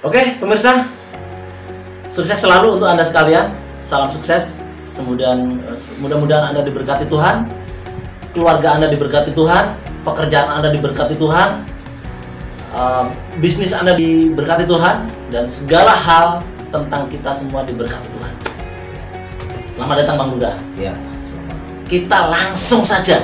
Oke, pemirsa, sukses selalu untuk Anda sekalian. Salam sukses. Mudah-mudahan Anda diberkati Tuhan, keluarga Anda diberkati Tuhan, pekerjaan Anda diberkati Tuhan, bisnis Anda diberkati Tuhan, dan segala hal tentang kita semua diberkati Tuhan. Selamat datang Bang Duda. Ya, selamat. Kita langsung saja.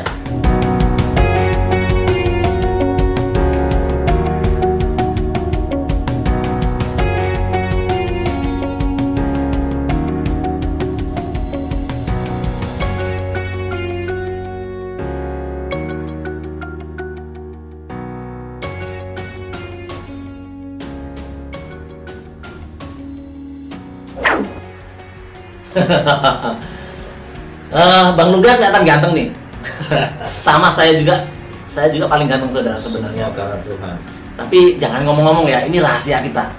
Bang Luga kelihatan ganteng nih. Sama saya juga paling ganteng saudara sebenarnya. Karena Tuhan. Tapi jangan ngomong-ngomong ya, ini rahasia kita.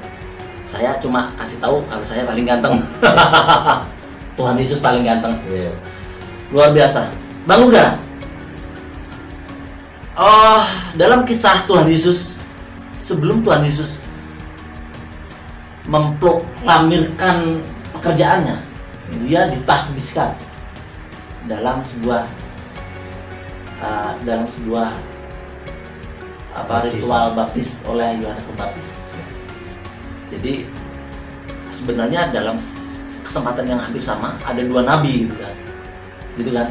Saya cuma kasih tahu kalau saya paling ganteng. Tuhan Yesus paling ganteng. Yes. Luar biasa. Bang Luga, dalam kisah Tuhan Yesus, sebelum Tuhan Yesus memproklamirkan pekerjaannya, dia ditahbiskan dalam sebuah ritual baptis oleh Yohanes Pembaptis. Jadi sebenarnya dalam kesempatan yang hampir sama ada dua nabi gitu kan.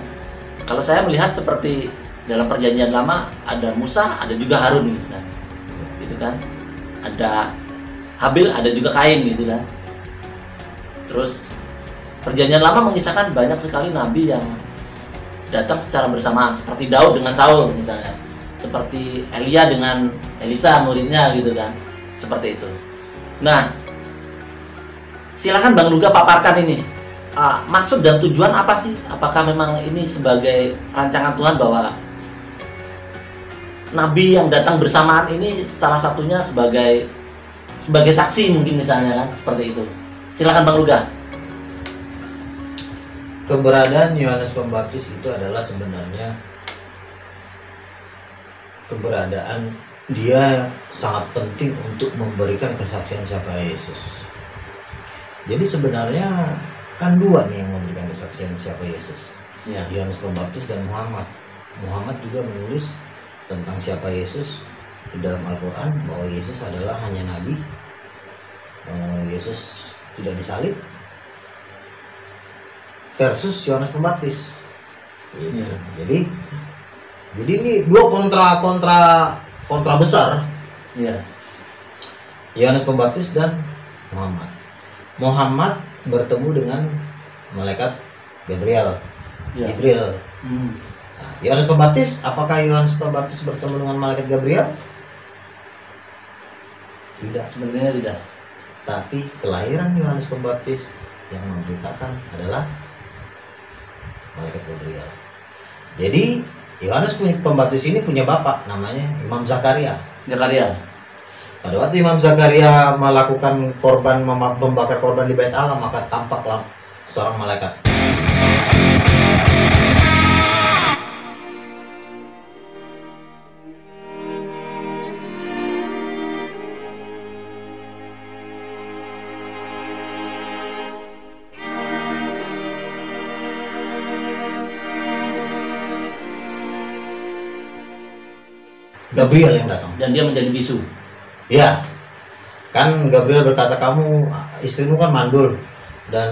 Kalau saya melihat seperti dalam perjanjian lama ada Musa, ada juga Harun gitu kan. Ada Habil, ada juga Kain gitu kan. Terus perjanjian lama mengisahkan banyak sekali nabi yang datang secara bersamaan, seperti Daud dengan Saul misalnya, seperti Elia dengan Elisa muridnya gitu kan, seperti itu. Nah, silakan Bang Luga paparkan ini, maksud dan tujuan apa sih? Apakah memang ini sebagai rancangan Tuhan bahwa nabi yang datang bersamaan ini salah satunya sebagai saksi mungkin misalnya kan, seperti itu. Silakan Bang Luga. Keberadaan Yohanes Pembaptis itu adalah sebenarnya keberadaan dia sangat penting untuk memberikan kesaksian siapa Yesus. Jadi sebenarnya kan dua nih yang memberikan kesaksian siapa Yesus, Ya. Yohanes Pembaptis dan Muhammad. Muhammad juga menulis tentang siapa Yesus di dalam Al-Quran, bahwa Yesus adalah hanya nabi, Yesus tidak disalib, versus Yohanes Pembaptis. Ya. Jadi ini dua kontra besar. Ya. Yohanes Pembaptis dan Muhammad. Muhammad bertemu dengan malaikat Gabriel, Ya. Jibril. Nah, Yohanes Pembaptis, apakah Yohanes Pembaptis bertemu dengan malaikat Gabriel? Tidak. Sebenarnya tidak. Tapi kelahiran Yohanes Pembaptis yang memberitakan adalah malaikat Gabriel. Jadi Yohanes Pembaptis ini punya bapak, namanya Imam Zakaria. Pada waktu Imam Zakaria melakukan membakar korban di Bait Allah, maka tampaklah seorang malaikat. Gabriel yang datang. Dan dia menjadi bisu. Ya, kan Gabriel berkata, kamu, istrimu kan mandul, dan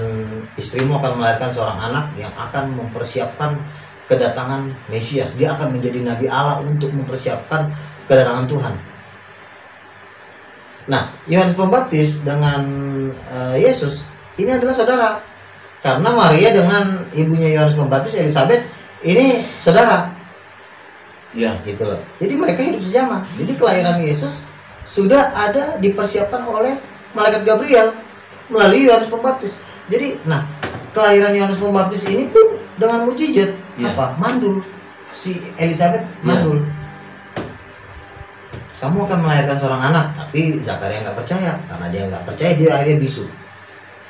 istrimu akan melahirkan seorang anak yang akan mempersiapkan kedatangan Mesias. Dia akan menjadi Nabi Allah untuk mempersiapkan kedatangan Tuhan. Nah, Yohanes Pembaptis dengan Yesus ini adalah saudara, karena Maria dengan ibunya Yohanes Pembaptis, Elizabeth, ini saudara. Ya. Gitu loh. Jadi mereka hidup sejaman. Jadi kelahiran Yesus sudah ada dipersiapkan oleh malaikat Gabriel melalui Yohanes Pembaptis. Jadi, nah, kelahiran Yohanes Pembaptis ini pun dengan mukjizat. Ya. Apa? Mandul. Si Elizabeth mandul. Kamu akan melahirkan seorang anak, tapi Zakaria nggak percaya. Karena dia nggak percaya, dia akhirnya bisu.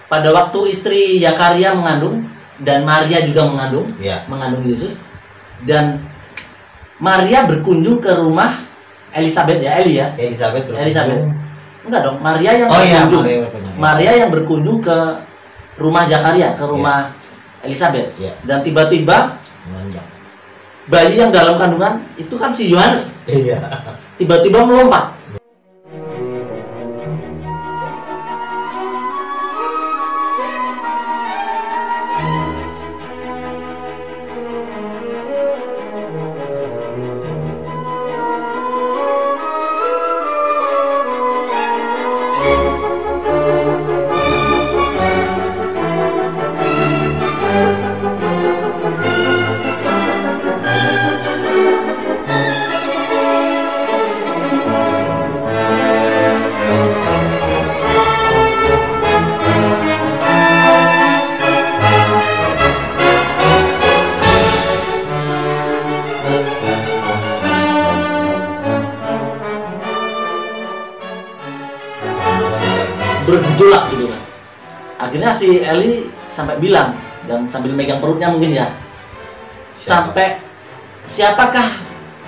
Pada waktu istri Zakaria mengandung dan Maria juga mengandung, Ya. mengandung Yesus, dan Maria berkunjung ke rumah Elizabeth ya, Eli ya. Elizabeth berkunjung Elizabeth. Enggak dong, Maria yang Oh iya, berkunjung. Maria berkunjung. Maria yang berkunjung ke rumah Zakaria, ke rumah Elizabeth. Iya. Dan tiba-tiba Melonjak. bayi yang dalam kandungan itu kan si Yohanes. Iya. Tiba-tiba melompat. Bergejolak gitu kan. Akhirnya si Eli sampai bilang, dan sambil megang perutnya mungkin ya, sampai siapakah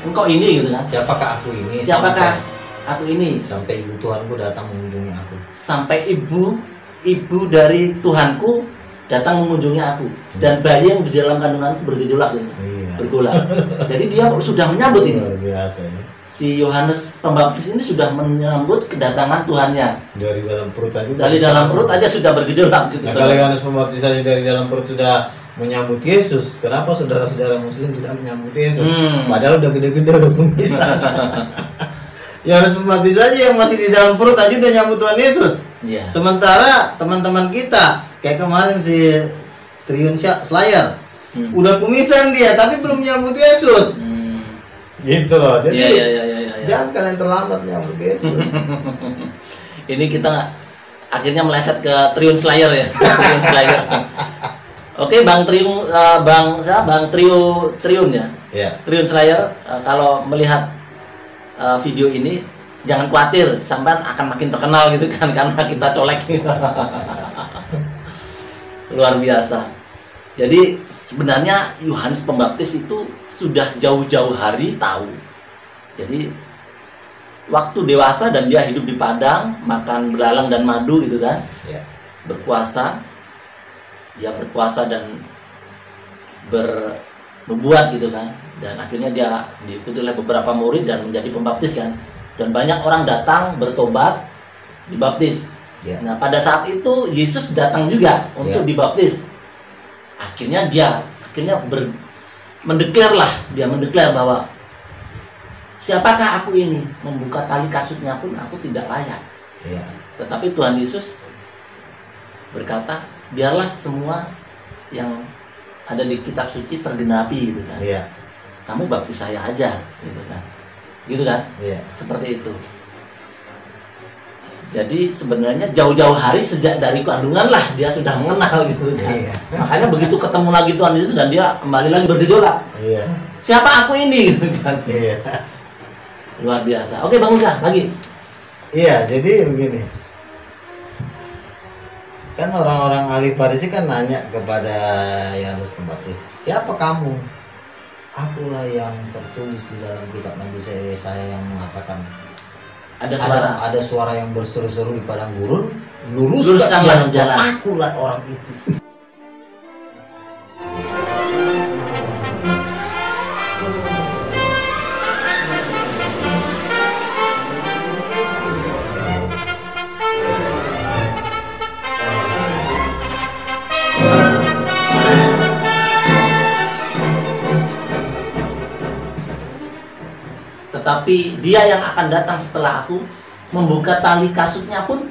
engkau ini gitu kan? Siapakah aku ini? Siapakah aku ini? Sampai ibu Tuhanku datang mengunjungi aku. Sampai ibu dari Tuhanku datang mengunjungi aku, dan bayi yang di dalam kandunganku bergejolak gitu. Iya. Bergolak. Jadi dia sudah menyambut ini. Luar biasa ya. Si Yohanes Pembaptis ini sudah menyambut kedatangan Tuhannya. Dari dalam perut aja. Dari dalam perut aja sudah bergejolak gitu. Nah, kalau Yohanes Pembaptis aja dari dalam perut sudah menyambut Yesus, kenapa saudara-saudara Muslim tidak menyambut Yesus? Padahal udah gede-gede udah kumis. Yohanes Pembaptis aja yang masih di dalam perut aja udah nyambut Tuhan Yesus. Iya. Sementara teman-teman kita kayak kemarin si Triun Slayer udah kumisan dia tapi belum nyambut Yesus. Gitu loh. Jadi Iya. jangan kalian terlambat menyambut Yesus. Ini kita akhirnya meleset ke Triun Slayer ya. Triun Slayer. Oke, Bang Triun, Bang Triun ya. Iya. Triun Slayer, kalau melihat video ini jangan khawatir, sampean akan makin terkenal gitu kan karena kita colek. Luar biasa. Jadi sebenarnya Yohanes Pembaptis itu sudah jauh-jauh hari tahu. Jadi waktu dewasa dan dia hidup di padang, makan belalang dan madu gitu kan. Iya. Berpuasa. Dia berpuasa dan bernubuat gitu kan. Dan akhirnya dia diikuti oleh beberapa murid dan menjadi pembaptis kan. Dan banyak orang datang bertobat, dibaptis. Iya. Nah, pada saat itu Yesus datang juga untuk dibaptis. Akhirnya dia mendeklar bahwa siapakah aku ini, membuka tali kasutnya pun aku tidak layak. Iya. Tetapi Tuhan Yesus berkata, biarlah semua yang ada di kitab suci tergenapi gitu kan. Iya. Kamu baptis saya aja gitu kan. Gitu kan? Iya. Seperti itu. Jadi sebenarnya jauh-jauh hari sejak dari kandungan lah dia sudah mengenal gitu kan. Iya. Makanya begitu ketemu lagi Tuhan Yesus dan dia kembali lagi bergejolak. Iya. Siapa aku ini gitu kan. Iya. Luar biasa. Oke, Bang Uza, lagi. Iya, jadi begini. Kan orang-orang ahli Farisi kan nanya kepada Yohanes Pembaptis, "Siapa kamu?" "Akulah yang tertulis di dalam kitab Nabi Yesaya yang mengatakan ada suara yang berseru-seru di padang gurun, luruskanlah jalan. Akulah orang itu." Tetapi dia yang akan datang setelah aku membuka tali kasutnya pun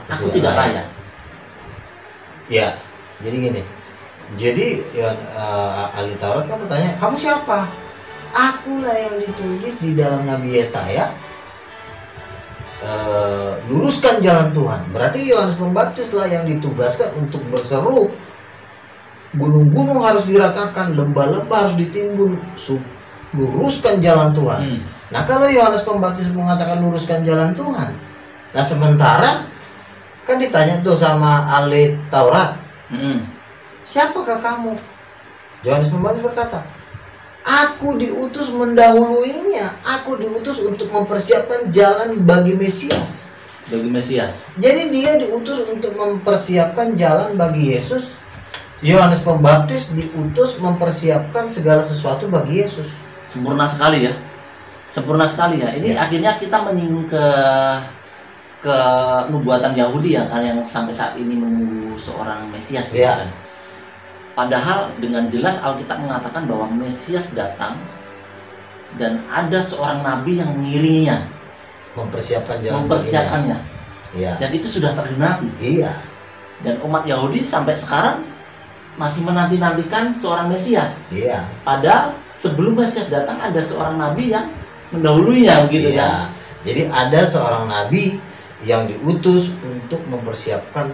aku tidak layak. Ya, jadi gini. Jadi ya, ahli Taurat kan bertanya, "Kamu siapa?" "Akulah yang ditulis di dalam Nabi Yesaya, luruskan jalan Tuhan." Berarti Yohanes Pembaptis lah yang ditugaskan untuk berseru, gunung-gunung harus diratakan, lembah-lembah harus ditimbun, luruskan jalan Tuhan. Nah, kalau Yohanes Pembaptis mengatakan luruskan jalan Tuhan, nah sementara kan ditanya tuh sama ahli Taurat, "Siapakah kamu?" Yohanes Pembaptis berkata, "Aku diutus mendahuluinya, aku diutus untuk mempersiapkan jalan bagi Mesias." bagi Mesias. Jadi dia diutus untuk mempersiapkan jalan bagi Yesus. Yohanes Pembaptis diutus mempersiapkan segala sesuatu bagi Yesus. Sempurna sekali ya. Sempurna sekali ya. Ini akhirnya kita menyinggung ke nubuatan Yahudi ya kan, yang sampai saat ini menunggu seorang Mesias gitu kan. Padahal dengan jelas Alkitab mengatakan bahwa Mesias datang dan ada seorang nabi yang mengiringinya, mempersiapkannya. Iya. Dan itu sudah tergenapi. Iya. Dan umat Yahudi sampai sekarang masih menanti-nantikan seorang Mesias. Iya. Padahal sebelum Mesias datang ada seorang nabi yang mendahulunya gitu kan. Jadi ada seorang nabi yang diutus untuk mempersiapkan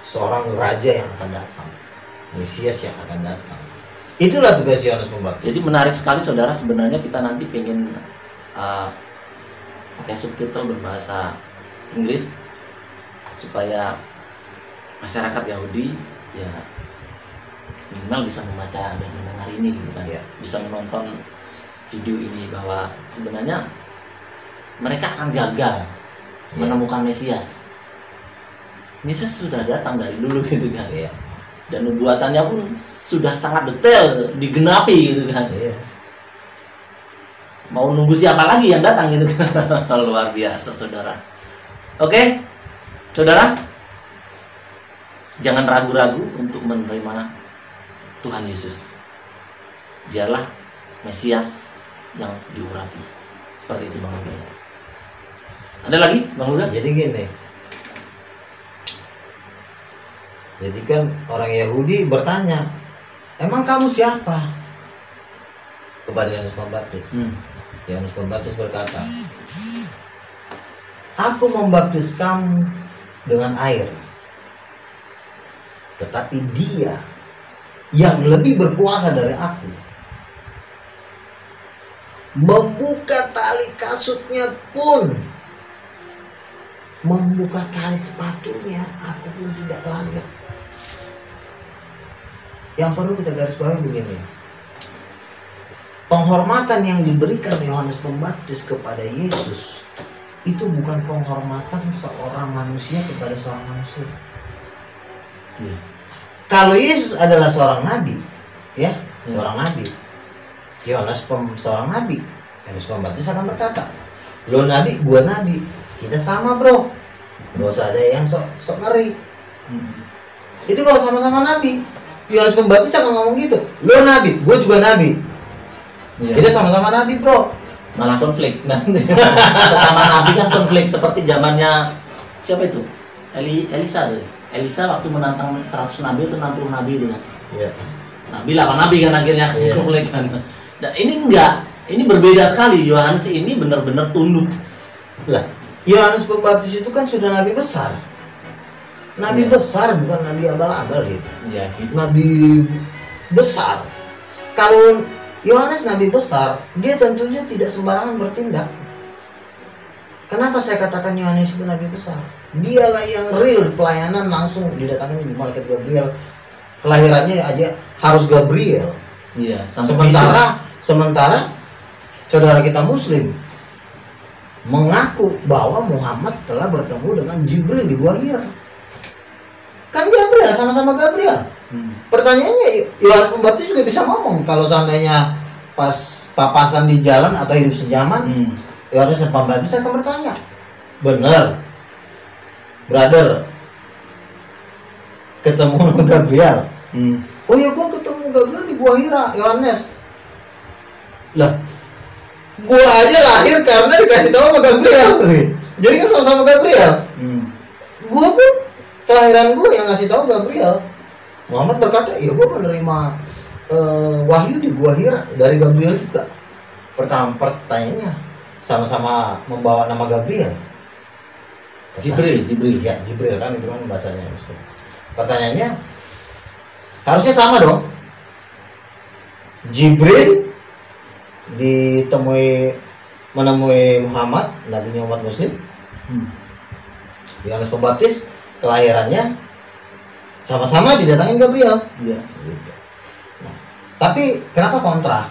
seorang raja yang akan datang, Mesias yang akan datang. Itulah tugas Yohanes Pembaptis. Jadi menarik sekali saudara, sebenarnya kita nanti pengen pakai subtitle berbahasa Inggris supaya masyarakat Yahudi ya minimal bisa membaca dan mendengar ini gitu kan. Bisa menonton video ini bahwa sebenarnya mereka akan gagal menemukan Mesias. Mesias sudah datang dari dulu gitu kan. Dan nubuatannya pun sudah sangat detail digenapi gitu kan. Mau nunggu siapa lagi yang datang gitu kan. Luar biasa saudara. Oke, saudara, jangan ragu-ragu untuk menerima Tuhan Yesus. Dialah Mesias yang diurapi. Seperti itu Bang Luda. Ada lagi Bang Luda? Jadi gini. Jadi kan orang Yahudi bertanya, emang kamu siapa? Kepada Yohanes Pembaptis. Yohanes Pembaptis berkata, aku membaptis kamu dengan air, tetapi dia yang lebih berkuasa dari aku membuka tali kasutnya pun, membuka tali sepatunya aku pun tidak layak. Yang perlu kita garis bawahi begini, penghormatan yang diberikan Yohanes Pembaptis kepada Yesus itu bukan penghormatan seorang manusia kepada seorang manusia. Kalau Yesus adalah seorang nabi, ya, seorang nabi, Yohanes seorang nabi, Yohanes Pembaptis akan berkata, lo nabi, gua nabi, kita sama bro, gak usah ada yang sok ngeri. Itu kalau sama-sama nabi. Yohanes Pembaptis akan ngomong gitu, lo nabi, gue juga nabi, kita sama-sama nabi bro. Malah konflik nanti. Sesama nabi kan konflik, seperti zamannya siapa itu, Elisa waktu menantang 100 nabi atau 60 nabi itu kan. Nabi 8 nabi kan akhirnya konflik kan. Dan ini enggak, ini berbeda sekali. Yohanes ini benar-benar tunduk lah. Yohanes Pembaptis itu kan sudah nabi besar. Nabi besar, bukan nabi abal-abal gitu. Nabi besar. Kalau Yohanes nabi besar, dia tentunya tidak sembarangan bertindak. Kenapa saya katakan Yohanes itu nabi besar? Dialah yang real pelayanan langsung didatangin malaikat Gabriel. Kelahirannya aja harus Gabriel. Sementara saudara kita Muslim mengaku bahwa Muhammad telah bertemu dengan Jibril di Gua Hira. Kan Gabriel, sama-sama Gabriel. Pertanyaannya, Yohanes Pembaptis juga bisa ngomong kalau seandainya pas papasan di jalan atau hidup sejaman, Yohanes Pembaptis akan bertanya, bener, brother, ketemu sama Gabriel? Oh iya, gua ketemu Gabriel di Gua Hira, Yohanes. Lah, gua aja lahir karena dikasih tahu sama Gabriel. Jadi kan sama-sama Gabriel. Gua pun kelahiran gue yang ngasih tahu Gabriel. Muhammad berkata, iya gue menerima wahyu di Gua Hira dari Gabriel juga. Pertanyaannya, sama-sama membawa nama Gabriel. Jibril. Ya, Jibril kan itu kan bahasanya Muslim. Pertanyaannya, harusnya sama dong. Jibril menemui Muhammad, nabinya umat Muslim. Yohanes Pembaptis kelahirannya sama-sama didatangin Gabriel. Gitu. Nah, tapi kenapa kontra?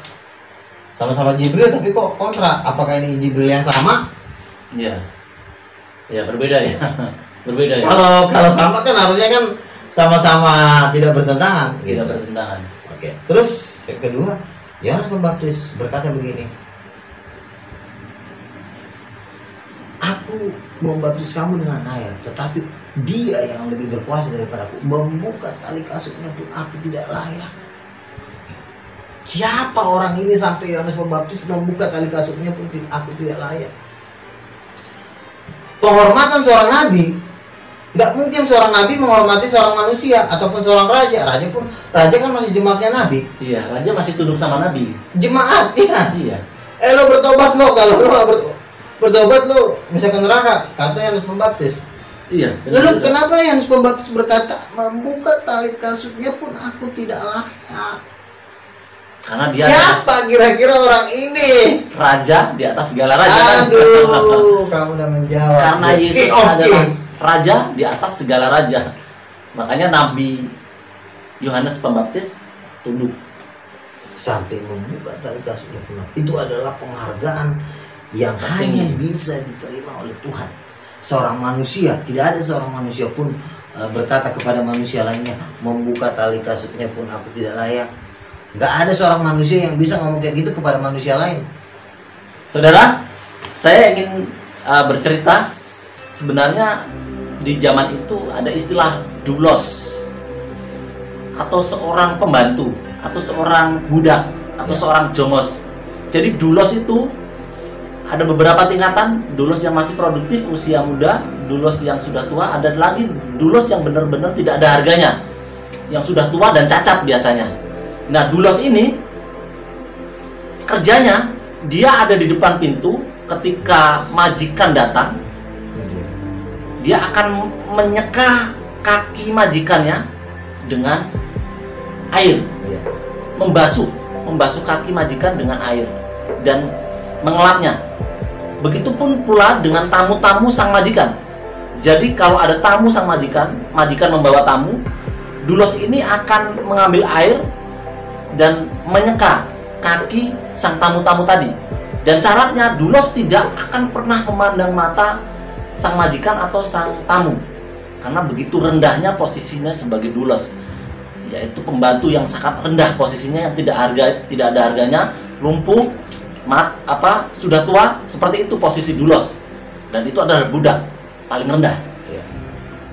Sama-sama Jibril tapi kok kontra? Apakah ini Jibril yang sama? Ya berbeda ya. Berbeda ya. Kalau sama kan harusnya kan sama-sama tidak bertentangan gitu. Tidak bertentangan. Oke. Terus yang kedua, Yohanes Pembaptis berkata begini. Aku membaptis kamu dengan air, tetapi dia yang lebih berkuasa daripadaku, membuka tali kasutnya pun aku tidak layak. Siapa orang ini sampai Yohanes Pembaptis membuka tali kasutnya pun aku tidak layak? Penghormatan seorang nabi, nggak mungkin seorang nabi menghormati seorang manusia ataupun seorang raja. Raja kan masih jemaatnya nabi. Iya, raja masih tunduk sama nabi. Jemaat, iya. Iya. Lo bertobat lo, kalau lo nggak bertobat lo misalkan neraka, kata Yohanes Pembaptis. Iya. Lalu kenapa Yohanes Pembaptis berkata membuka tali kasutnya pun aku tidak layak? Karena dia siapa kira-kira orang ini? Raja di atas segala raja. Aduh, kamu udah menjawab. Karena Yesus adalah raja di atas segala raja. Makanya Nabi Yohanes Pembaptis tunduk. Sampai membuka tali kasutnya pun. Itu adalah penghargaan yang hanya bisa diterima oleh Tuhan. Seorang manusia, tidak ada seorang manusia pun berkata kepada manusia lainnya, membuka tali kasutnya pun aku tidak layak. Gak ada seorang manusia yang bisa ngomong kayak gitu kepada manusia lain. Saudara, saya ingin bercerita. Sebenarnya di zaman itu ada istilah doulos, atau seorang pembantu, atau seorang budak, atau seorang jongos. Jadi doulos itu ada beberapa tingkatan. Doulos yang masih produktif, usia muda, doulos yang sudah tua, ada lagi doulos yang benar-benar tidak ada harganya, yang sudah tua dan cacat biasanya. Nah, doulos ini kerjanya dia ada di depan pintu. Ketika majikan datang, dia akan menyeka kaki majikannya dengan air, membasuh kaki majikan dengan air dan mengelapnya. Begitupun pula dengan tamu-tamu sang majikan. Jadi kalau ada tamu sang majikan membawa tamu, doulos ini akan mengambil air dan menyeka kaki sang tamu-tamu tadi. Dan syaratnya doulos tidak akan pernah memandang mata sang majikan atau sang tamu, karena begitu rendahnya posisinya sebagai doulos, yaitu pembantu yang sangat rendah posisinya, yang tidak ada harganya, lumpuh, sudah tua, seperti itu posisi doulos. Dan itu adalah budak paling rendah.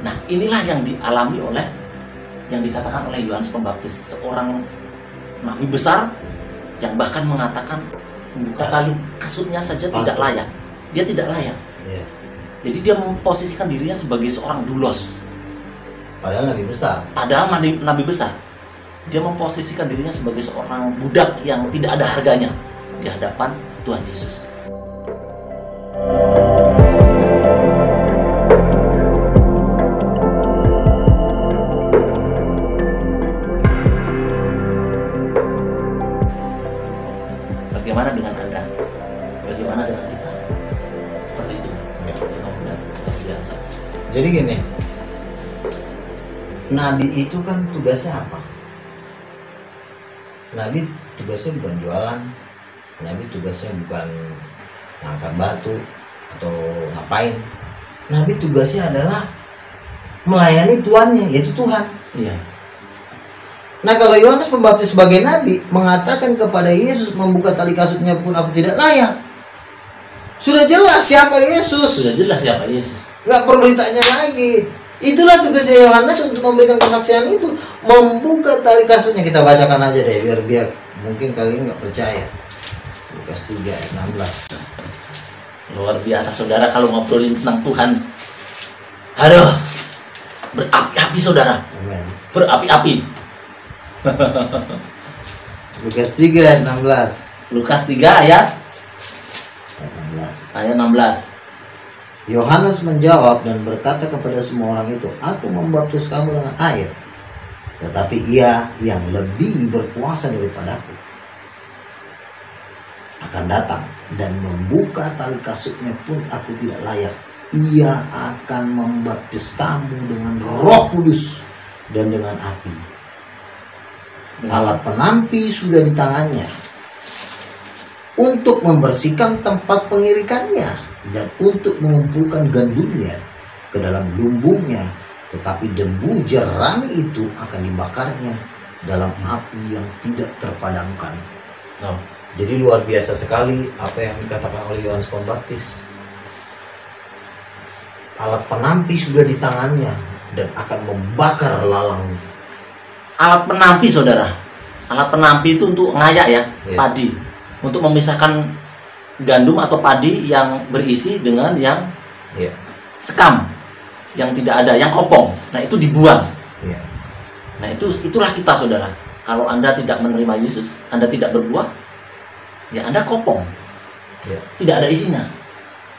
Nah, inilah yang dialami oleh, yang dikatakan oleh Yohanes Pembaptis, seorang nabi besar yang bahkan mengatakan membuka tali kasutnya saja tidak layak. Dia tidak layak. Jadi dia memposisikan dirinya sebagai seorang doulos. Padahal nabi besar. Nabi besar. Dia memposisikan dirinya sebagai seorang budak yang tidak ada harganya di hadapan Tuhan Yesus. Bagaimana dengan Anda? Bagaimana dengan kita? Seperti itu. Ya, luar biasa. Jadi gini, nabi itu kan tugasnya apa? Nabi tugasnya bukan jualan. Nabi tugasnya bukan ngangkat batu atau ngapain. Nabi tugasnya adalah melayani tuannya, yaitu Tuhan. Iya. Nah, kalau Yohanes Pembaptis sebagai nabi mengatakan kepada Yesus, membuka tali kasutnya pun aku tidak layak. Sudah jelas siapa Yesus. Nggak perlu ditanya lagi. Itulah tugasnya Yohanes untuk memberikan kesaksian itu, membuka tali kasutnya. Kita bacakan aja deh, biar mungkin kalian nggak percaya. Lukas 3 ayat 16. Luar biasa, saudara, kalau ngobrolin tentang Tuhan. Aduh, berapi-api, saudara. Amen. Berapi-api. Lukas 3 ayat 16. Lukas 3 ayat 16. Ayat 16. Yohanes menjawab dan berkata kepada semua orang itu, aku membaptis kamu dengan air, tetapi ia yang lebih berkuasa daripadaku akan datang, dan membuka tali kasutnya pun aku tidak layak. Ia akan membaptis kamu dengan Roh Kudus dan dengan api. Alat penampi sudah di tangannya untuk membersihkan tempat pengirikannya. dan untuk mengumpulkan gandumnya ke dalam lumbungnya, tetapi dembu jerami itu akan dibakarnya dalam api yang tidak terpadamkan. Oh. Jadi luar biasa sekali apa yang dikatakan oleh Yohanes Pembaptis. Alat penampi sudah di tangannya dan akan membakar lalang. Alat penampi, saudara. Alat penampi itu untuk ngayak ya, Iya. padi. Untuk memisahkan gandum atau padi yang berisi dengan yang Ya, sekam, yang tidak ada, yang kopong. Nah, itu dibuang. ya, Nah, itulah kita, saudara. Kalau Anda tidak menerima Yesus, Anda tidak berbuah, ya Anda kopong. ya. Tidak ada isinya.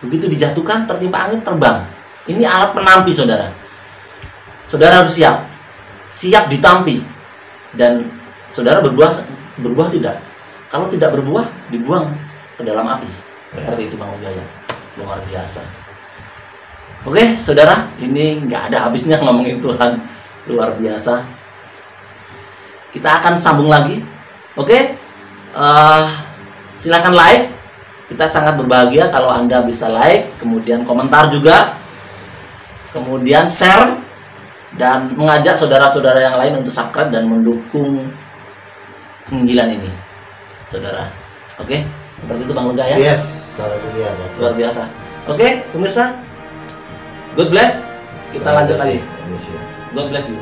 Begitu dijatuhkan, tertimpa angin, terbang. Ini alat penampi, saudara. Saudara harus siap. Siap ditampi. Dan saudara berbuah tidak. Kalau tidak berbuah, dibuang ke dalam api. Seperti itu Bang Ujaya. Luar biasa. Oke, saudara, ini nggak ada habisnya ngomongin Tuhan. Luar biasa. Kita akan sambung lagi. Oke, silakan like. Kita sangat berbahagia kalau Anda bisa like, kemudian komentar juga, kemudian share, dan mengajak saudara-saudara yang lain untuk subscribe dan mendukung penginjilan ini, saudara. Oke, seperti itu Bang Lega ya. Yes, haleluya. Luar biasa. Oke, pemirsa, God bless. Kita lanjut lagi. God bless you.